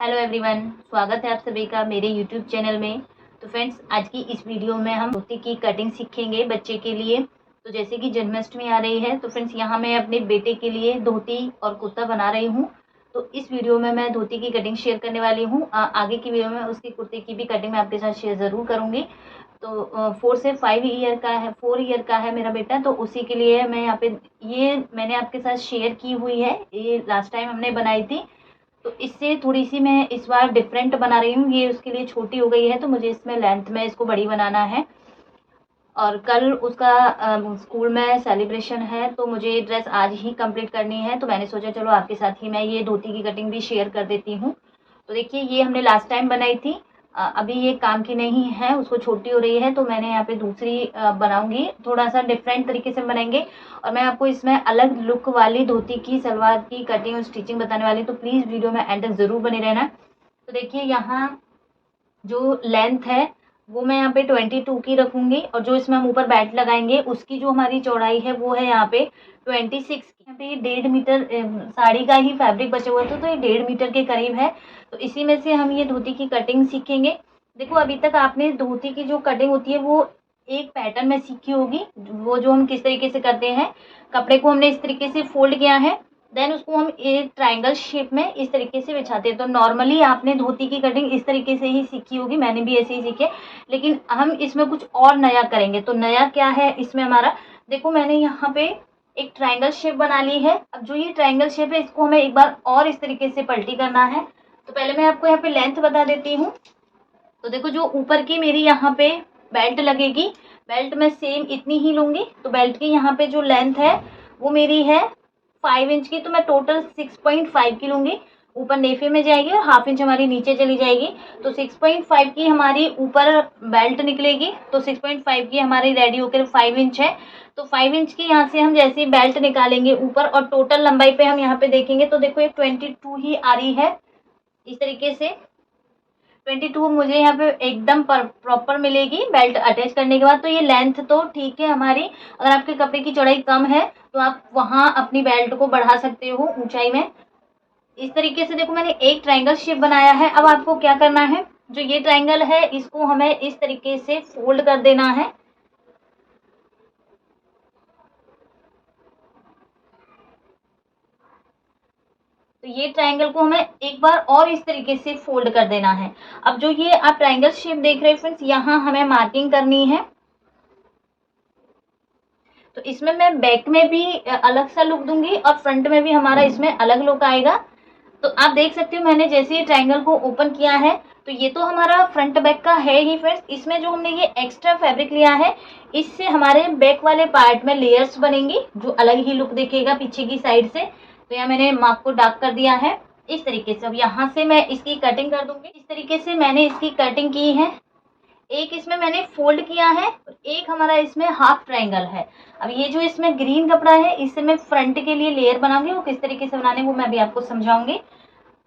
Hello everyone, स्वागत है आप सभी का मेरे यूट्यूब चैनल में। तो फ्रेंड्स, आज की इस वीडियो में हम धोती की कटिंग सीखेंगे बच्चे के लिए। तो जैसे कि जन्माष्टमी आ रही है, तो फ्रेंड्स यहाँ मैं अपने बेटे के लिए धोती और कुर्ता बना रही हूँ। तो इस वीडियो में मैं धोती की कटिंग शेयर करने वाली हूँ। आगे की वीडियो में उसकी कुर्ते की भी कटिंग मैं आपके साथ शेयर ज़रूर करूँगी। तो 4 से 5 ईयर का है, 4 ईयर का है मेरा बेटा, तो उसी के लिए मैं यहाँ पे ये मैंने आपके साथ शेयर की हुई है। ये लास्ट टाइम हमने बनाई थी, तो इससे थोड़ी-सी मैं इस बार डिफरेंट बना रही हूँ। ये उसके लिए छोटी हो गई है, तो मुझे इसमें लेंथ में इसको बड़ी बनाना है। और कल उसका स्कूल में सेलिब्रेशन है, तो मुझे ड्रेस आज ही कंप्लीट करनी है। तो मैंने सोचा चलो आपके साथ ही मैं ये धोती की कटिंग भी शेयर कर देती हूँ। तो देखिए, ये हमने लास्ट टाइम बनाई थी। अभी ये काम की नहीं है, उसको छोटी हो रही है, तो मैंने यहाँ पे दूसरी बनाऊंगी। थोड़ा सा डिफरेंट तरीके से बनाएंगे और मैं आपको इसमें अलग लुक वाली धोती की सलवार की कटिंग और स्टिचिंग बताने वाली, तो प्लीज़ वीडियो में एंड तक ज़रूर बने रहना। तो देखिए, यहाँ जो लेंथ है वो मैं यहाँ पे 22 की रखूंगी, और जो इसमें हम ऊपर बेल्ट लगाएंगे उसकी जो हमारी चौड़ाई है वो है यहाँ पे 26 की। यहाँ पे 1.5 मीटर साड़ी का ही फैब्रिक बचा हुआ था, तो ये 1.5 मीटर के करीब है। तो इसी में से हम ये धोती की कटिंग सीखेंगे। देखो, अभी तक आपने धोती की जो कटिंग होती है वो एक पैटर्न में सीखी होगी, वो जो हम किस तरीके से करते हैं। कपड़े को हमने इस तरीके से फोल्ड किया है, देन उसको हम एक ट्रायंगल शेप में इस तरीके से बिछाते हैं। तो नॉर्मली आपने धोती की कटिंग इस तरीके से ही सीखी होगी, मैंने भी ऐसे ही सीखी है, लेकिन हम इसमें कुछ और नया करेंगे। तो नया क्या है इसमें हमारा, देखो मैंने यहाँ पे एक ट्रायंगल शेप बना ली है। अब जो ये ट्रायंगल शेप है, इसको हमें एक बार और इस तरीके से पलटी करना है। तो पहले मैं आपको यहाँ पे लेंथ बता देती हूँ। तो देखो, जो ऊपर की मेरी यहाँ पे बेल्ट लगेगी, बेल्ट मैं सेम इतनी ही लूंगी। तो बेल्ट की यहाँ पे जो लेंथ है वो मेरी है 5 इंच की, तो मैं टोटल 6.5 की लूंगी। ऊपर नेफे में जाएगी और हाफ इंच हमारी नीचे चली जाएगी। तो 6.5 की हमारी ऊपर बेल्ट निकलेगी, तो 6.5 की हमारी रेडी होकर 5 इंच है। तो 5 इंच की यहाँ से हम जैसे बेल्ट निकालेंगे ऊपर, और टोटल लंबाई पे हम यहाँ पे देखेंगे तो देखो ये 22 ही आ रही है। इस तरीके से 22 मुझे यहाँ पे एकदम प्रॉपर मिलेगी बेल्ट अटैच करने के बाद। तो ये लेंथ तो ठीक है हमारी। अगर आपके कपड़े की चौड़ाई कम है तो आप वहां अपनी बेल्ट को बढ़ा सकते हो ऊंचाई में। इस तरीके से देखो, मैंने एक ट्रायंगल शेप बनाया है। अब आपको क्या करना है, जो ये ट्रायंगल है इसको हमें इस तरीके से फोल्ड कर देना है। तो ये ट्रायंगल को हमें एक बार और इस तरीके से फोल्ड कर देना है। अब जो ये आप ट्रायंगल शेप देख रहे हैं फ्रेंड्स, यहाँ हमें मार्किंग करनी है। तो इसमें मैं बैक में भी अलग सा लुक दूंगी और फ्रंट में भी हमारा इसमें अलग लुक आएगा। तो आप देख सकते हो, मैंने जैसे ही ट्रायंगल को ओपन किया है, तो ये तो हमारा फ्रंट बैक का है ही फ्रेंड्स। इसमें जो हमने ये एक्स्ट्रा फैब्रिक लिया है, इससे हमारे बैक वाले पार्ट में लेयर्स बनेंगी, जो अलग ही लुक देखेगा पीछे की साइड से। तो यहाँ मैंने मार्क को डार्क कर दिया है इस तरीके से। अब यहाँ से मैं इसकी कटिंग कर दूंगी। इस तरीके से मैंने इसकी कटिंग की है। एक इसमें मैंने फोल्ड किया है, एक हमारा इसमें हाफ ट्रायंगल है। अब ये जो इसमें ग्रीन कपड़ा है, इससे मैं फ्रंट के लिए लेयर बनाऊंगी। वो किस तरीके से बनाने वो मैं अभी आपको समझाऊंगी।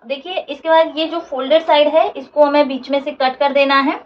देखिए, इसके बाद ये जो फोल्डेड साइड है इसको हमें बीच में से कट कर देना है।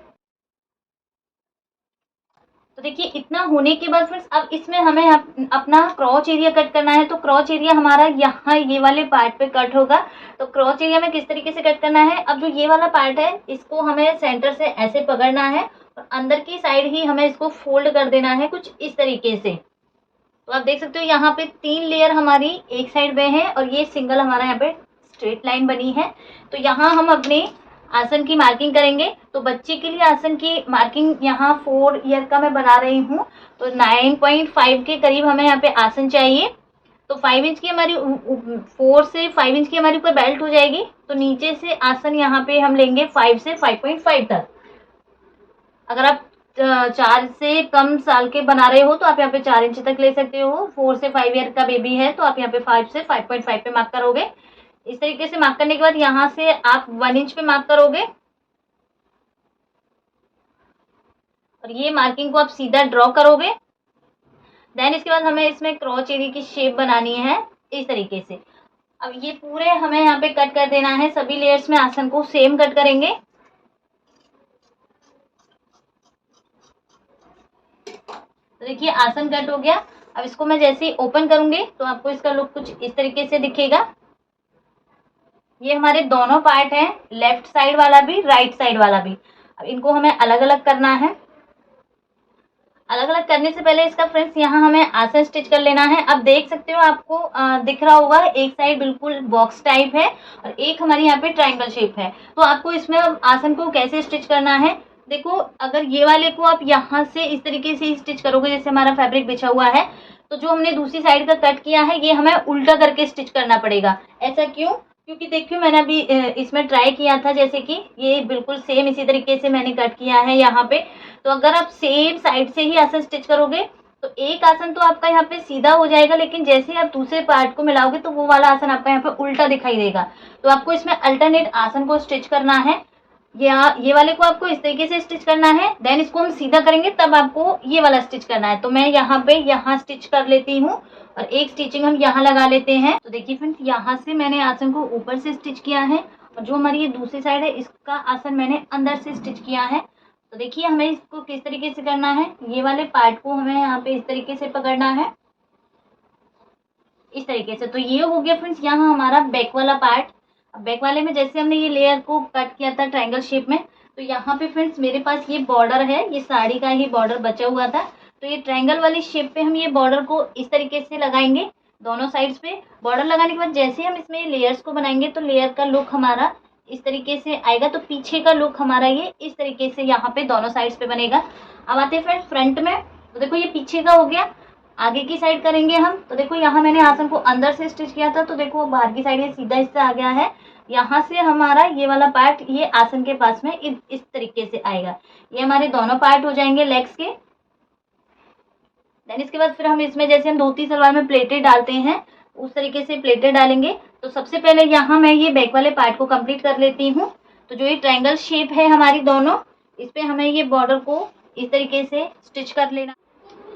तो देखिए, इतना होने के बाद फ्रेंड्स, अब इसमें हमें अपना क्रॉच एरिया कट करना है। तो क्रॉच एरिया हमारा यहाँ ये वाले पार्ट पे कट होगा। तो क्रॉच एरिया में किस तरीके से कट करना है, अब जो ये वाला पार्ट है इसको हमें सेंटर से ऐसे पकड़ना है, और अंदर की साइड ही हमें इसको फोल्ड कर देना है कुछ इस तरीके से। तो आप देख सकते हो, यहाँ पे 3 लेयर हमारी एक साइड में है, और ये सिंगल हमारा यहाँ पे स्ट्रेट लाइन बनी है। तो यहाँ हम अपने आसन की मार्किंग करेंगे। तो बच्चे के लिए आसन की मार्किंग यहाँ 4 ईयर का मैं बना रही हूँ, तो 9.5 के करीब हमें यहाँ पे आसन चाहिए। तो 5 इंच की हमारी 4 से 5 इंच की हमारी ऊपर बेल्ट हो जाएगी। तो नीचे से आसन यहाँ पे हम लेंगे 5 से 5.5 तक। अगर आप 4 से कम साल के बना रहे हो तो आप यहाँ पे 4 इंच तक ले सकते हो। 4 से 5 ईयर का बेबी है तो आप यहाँ पे 5 से 5.5 पे मार्क करोगे। इस तरीके से मार्क करने के बाद यहाँ से आप 1 इंच पे मार्क करोगे, और ये मार्किंग को आप सीधा ड्रॉ करोगे। देन इसके बाद हमें इसमें क्रॉच एरिया की शेप बनानी है इस तरीके से। अब ये पूरे हमें यहाँ पे कट कर देना है, सभी लेयर्स में आसन को सेम कट करेंगे। तो देखिए, आसन कट हो गया। अब इसको मैं जैसे ही ओपन करूंगी तो आपको इसका लुक कुछ इस तरीके से दिखेगा। ये हमारे दोनों पार्ट हैं, लेफ्ट साइड वाला भी राइट साइड वाला भी। अब इनको हमें अलग अलग करना है। अलग अलग करने से पहले इसका फ्रेंड्स यहाँ हमें आसन स्टिच कर लेना है। अब देख सकते हो, आपको दिख रहा होगा एक साइड बिल्कुल बॉक्स टाइप है और एक हमारी यहाँ पे ट्रायंगल शेप है। तो आपको इसमें अब आसन को कैसे स्टिच करना है, देखो अगर ये वाले को आप यहाँ से इस तरीके से स्टिच करोगे जैसे हमारा फैब्रिक बिछा हुआ है, तो जो हमने दूसरी साइड का कट किया है ये हमें उल्टा करके स्टिच करना पड़ेगा। ऐसा क्यों? क्योंकि देखियो मैंने अभी इसमें ट्राई किया था, जैसे कि ये बिल्कुल सेम इसी तरीके से मैंने कट किया है यहाँ पे। तो अगर आप सेम साइड से ही आसन स्टिच करोगे तो एक आसन तो आपका यहाँ पे सीधा हो जाएगा, लेकिन जैसे ही आप दूसरे पार्ट को मिलाओगे तो वो वाला आसन आपका यहाँ पे उल्टा दिखाई देगा। तो आपको इसमें अल्टरनेट आसन को स्टिच करना है, या ये वाले को आपको इस तरीके से स्टिच करना है, देन इसको हम सीधा करेंगे तब आपको ये वाला स्टिच करना है। तो मैं यहाँ पे यहाँ स्टिच कर लेती हूँ और एक स्टिचिंग हम यहाँ लगा लेते हैं। तो देखिए फ्रेंड्स, यहाँ से मैंने आसन को ऊपर से स्टिच किया है और जो हमारी ये दूसरी साइड है इसका आसन मैंने अंदर से स्टिच किया है। तो देखिए हमें इसको किस तरीके से करना है, ये वाले पार्ट को हमें यहाँ पे इस तरीके से पकड़ना है, इस तरीके से। तो ये हो गया फ्रेंड्स यहाँ हमारा बैक वाला पार्ट। अब बैक वाले में जैसे हमने ये लेयर को कट किया था ट्रायंगल शेप में, तो यहाँ पे फ्रेंड्स मेरे पास ये बॉर्डर है, ये साड़ी का ही बॉर्डर बचा हुआ था। तो ये ट्रायंगल वाली शेप पे हम ये बॉर्डर को इस तरीके से लगाएंगे दोनों साइड्स पे। बॉर्डर लगाने के बाद जैसे हम इसमें लेयर्स को बनाएंगे तो लेयर का लुक हमारा इस तरीके से आएगा, तो पीछे का लुक हमारा ये इस तरीके से यहाँ पे दोनों साइड्स पे बनेगा। अब आते हैं फ्रेंड्स फ्रंट में। तो देखो ये पीछे का हो गया, आगे की साइड करेंगे हम। तो देखो यहाँ मैंने आसन को अंदर से स्टिच किया था, तो देखो बाहर की साइड ये सीधा इससे आ गया है। यहाँ से हमारा ये वाला पार्ट ये आसन के पास में इस तरीके से आएगा। ये हमारे दोनों पार्ट हो जाएंगे लेग्स के। देन इसके बाद फिर हम इसमें जैसे हम धोती सलवार में प्लेटें डालते हैं उस तरीके से प्लेटें डालेंगे। तो सबसे पहले यहाँ मैं ये बैक वाले पार्ट को कंप्लीट कर लेती हूँ। तो जो ये ट्रायंगल शेप है हमारी दोनों, इस पे हमें ये बॉर्डर को इस तरीके से स्टिच कर लेना।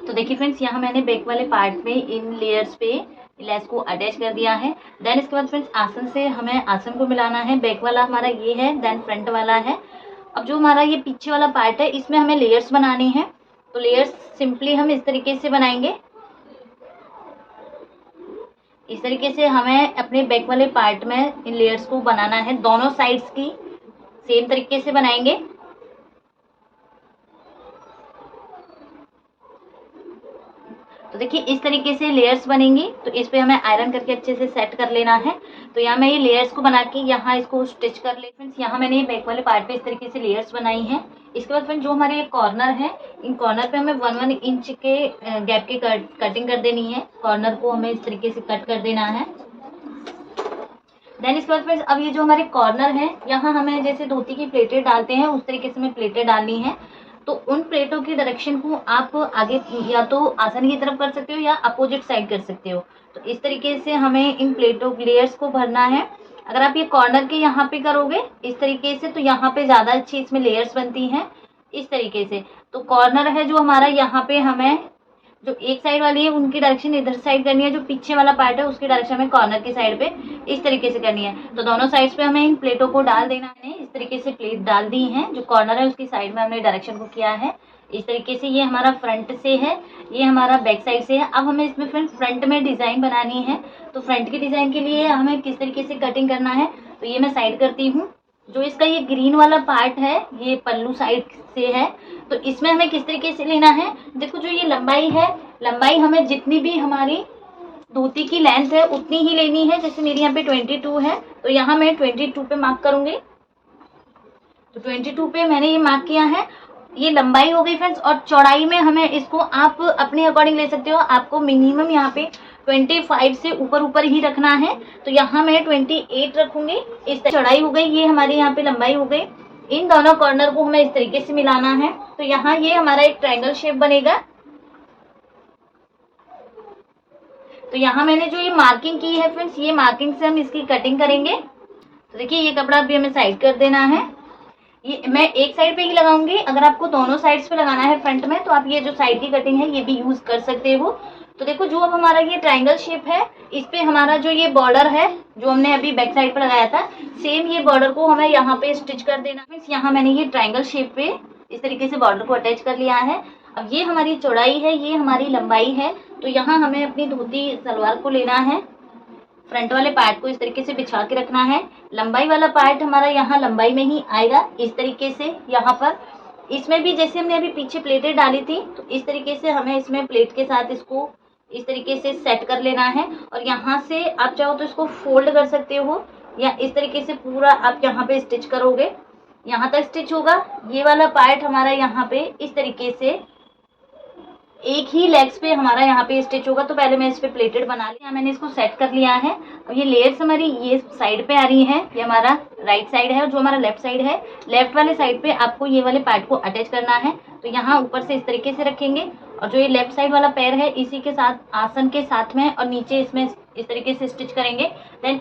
तो देखिए फ्रेंड्स, यहाँ मैंने बैक वाले पार्ट में इन लेयर्स पे लेस को अटैच कर दिया है। देन इसके बाद फ्रेंड्स आसन से हमें आसन को मिलाना है। बैक वाला हमारा ये है, देन फ्रंट वाला है। अब जो हमारा ये पीछे वाला पार्ट है इसमें हमें लेयर्स बनानी है। तो लेयर्स सिंपली हम इस तरीके से बनाएंगे। इस तरीके से हमें अपने बैक वाले पार्ट में इन लेयर्स को बनाना है, दोनों साइड्स की सेम तरीके से बनाएंगे। तो देखिए इस तरीके से लेयर्स बनेंगी। तो इस पे हमें आयरन करके अच्छे से सेट कर लेना है। तो यहाँ मैं ये लेयर्स को बना के यहाँ इसको स्टिच कर ले। फ्रेंड्स यहाँ मैंने ये बैक वाले पार्ट पे इस तरीके से लेयर्स बनाई हैं। इसके बाद फ्रेंड्स जो हमारे ये कॉर्नर है, इन कॉर्नर पे हमें 1-1 इंच के गैप की कटिंग कर देनी है। कॉर्नर को हमें इस तरीके से कट कर देना है। देन इसके बाद फ्रेंड्स अब ये जो हमारे कॉर्नर है, यहाँ हमें जैसे धोती की प्लेटें डालते हैं उस तरीके से हमें प्लेटें डालनी है। तो उन प्लेटों की डायरेक्शन को आप आगे या तो आसन की तरफ कर सकते हो या अपोजिट साइड कर सकते हो। तो इस तरीके से हमें इन प्लेटों लेयर्स को भरना है। अगर आप ये कॉर्नर के यहाँ पे करोगे इस तरीके से, तो यहाँ पे ज़्यादा अच्छी इसमें लेयर्स बनती हैं इस तरीके से। तो कॉर्नर है जो हमारा, यहाँ पे हमें जो एक साइड वाली है उनकी डायरेक्शन इधर साइड करनी है, जो पीछे वाला पार्ट है उसकी डायरेक्शन हमें कॉर्नर की साइड पे इस तरीके से करनी है। तो दोनों साइड्स पे हमें इन प्लेटों को डाल देना है। इस तरीके से प्लेट डाल दी है, जो कॉर्नर है उसकी साइड में हमने डायरेक्शन को किया है इस तरीके से। ये हमारा फ्रंट से है, ये हमारा बैक साइड से है। अब हमें इसमें फ्रंट में डिजाइन बनानी है। तो फ्रंट के डिजाइन के लिए हमें किस तरीके से कटिंग करना है, तो ये मैं साइड करती हूँ। जो इसका ये ग्रीन वाला पार्ट है ये पल्लू साइड से है। तो इसमें हमें किस तरीके से लेना है, देखो जो ये लंबाई है, लंबाई हमें जितनी भी हमारी धोती की लेंथ है उतनी ही लेनी है। जैसे मेरी यहाँ पे 22 है, तो यहाँ मैं 22 पे मार्क करूंगी। तो 22 पे मैंने ये मार्क किया है। ये लंबाई हो गई फ्रेंड्स। और चौड़ाई में हमें इसको आप अपने अकॉर्डिंग ले सकते हो। आपको मिनिमम यहाँ पे 25 से ऊपर ही रखना है। तो यहाँ मैं 28 रखूंगी। इस चौड़ाई हो गई, ये हमारी यहाँ पे लंबाई हो गई। इन दोनों कॉर्नर को हमें इस तरीके से मिलाना है। तो यहाँ ये हमारा एक ट्रायंगल शेप बनेगा। तो यहाँ मैंने जो ये मार्किंग की है फ्रेंड्स, ये मार्किंग से हम इसकी कटिंग करेंगे। तो देखिए ये कपड़ा भी हमें साइड कर देना है। ये मैं एक साइड पे ही लगाऊंगी। अगर आपको दोनों साइड्स पे लगाना है फ्रंट में, तो आप ये जो साइड की कटिंग है ये भी यूज कर सकते हो। तो देखो जो अब हमारा ये ट्रायंगल शेप है, इस पे हमारा जो ये बॉर्डर है जो हमने अभी बैक साइड पे लगाया था, सेम ये बॉर्डर को हमें यहाँ पे स्टिच कर देना है। यहाँ मैंने ये ट्रायंगल शेप पे इस तरीके से बॉर्डर को अटैच कर लिया है। अब ये हमारी चौड़ाई है, ये हमारी लंबाई है। तो यहाँ हमें अपनी धोती सलवार को लेना है फ्रंट वाले पार्ट को इस तरीके से बिछा के रखना है। लंबाई वाला पार्ट हमारा यहाँ लंबाई में ही आएगा इस तरीके से। यहाँ पर इसमें भी जैसे हमने अभी पीछे प्लेटें डाली थी, तो इस तरीके से हमें इसमें प्लेट के साथ इसको इस तरीके से सेट कर लेना है। और यहाँ से आप चाहो तो इसको फोल्ड कर सकते हो, या इस तरीके से पूरा आप यहाँ पे स्टिच करोगे, यहाँ तक स्टिच होगा। ये वाला पार्ट हमारा यहाँ पे इस तरीके से एक ही लेग्स पे हमारा यहाँ पे स्टिच होगा। तो पहले मैं इस पे प्लेटेड बना लिया, मैंने इसको सेट कर लिया है। अब ये लेयर्स हमारी ये साइड पे आ रही है, ये हमारा राइट साइड है, और जो हमारा लेफ्ट साइड है, लेफ्ट वाले साइड पे आपको ये वाले पार्ट को अटैच करना है। तो यहाँ ऊपर से इस तरीके से रखेंगे, और जो ये लेफ्ट साइड वाला पैर है इसी के साथ आसन के साथ में और नीचे इसमें इस तरीके से स्टिच करेंगे। देन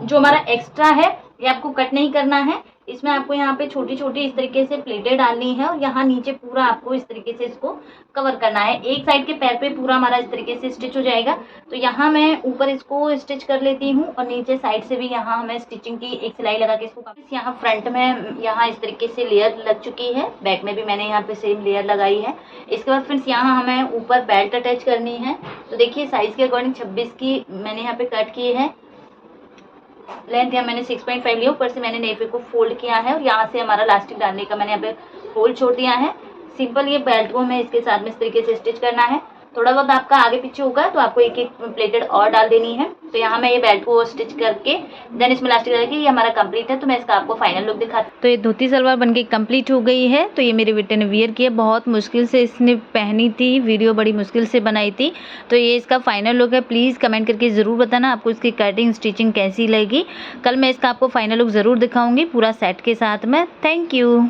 जो हमारा एक्स्ट्रा है ये आपको कट नहीं करना है, इसमें आपको यहाँ पे छोटी छोटी इस तरीके से प्लेटें डालनी है, और यहाँ नीचे पूरा आपको इस तरीके से इसको कवर करना है। एक साइड के पैर पे पूरा हमारा इस तरीके से स्टिच हो जाएगा। तो यहाँ मैं ऊपर इसको स्टिच कर लेती हूँ, और नीचे साइड से भी यहाँ हमें स्टिचिंग की एक सिलाई लगा के इसको यहाँ फ्रंट में यहाँ इस तरीके से लेयर लग चुकी है, बैक में भी मैंने यहाँ पे सेम लेयर लगाई है। इसके बाद फ्रेंड्स यहाँ हमें ऊपर बेल्ट अटैच करनी है। तो देखिए साइज के अकॉर्डिंग 26 की मैंने यहाँ पे कट की है, लेंथ यहाँ मैंने 6.5 लिया, ऊपर से मैंने नेफे को फोल्ड किया है, और यहाँ से हमारा लास्टिक डालने का मैंने यहाँ पे होल छोड़ दिया है। सिंपल ये बेल्ट को हमें इसके साथ में इस तरीके से स्टिच करना है। थोड़ा बहुत आपका आगे पीछे होगा तो आपको एक एक प्लेटेड और डाल देनी है। तो यहाँ मैं ये बेल्ट को स्टिच करके देन इसमें लास्टिक डाल के ये हमारा कंप्लीट है। तो मैं इसका आपको फाइनल लुक दिखाती हूँ। तो ये धोती सलवार बनके कंप्लीट हो गई है। तो ये मेरे बेटे ने वियर किया, बहुत मुश्किल से इसने पहनी थी, वीडियो बड़ी मुश्किल से बनाई थी। तो ये इसका फाइनल लुक है। प्लीज़ कमेंट करके ज़रूर बताना आपको इसकी कटिंग स्टिचिंग कैसी लगी। कल मैं इसका आपको फाइनल लुक ज़रूर दिखाऊंगी पूरा सेट के साथ में। Thank you.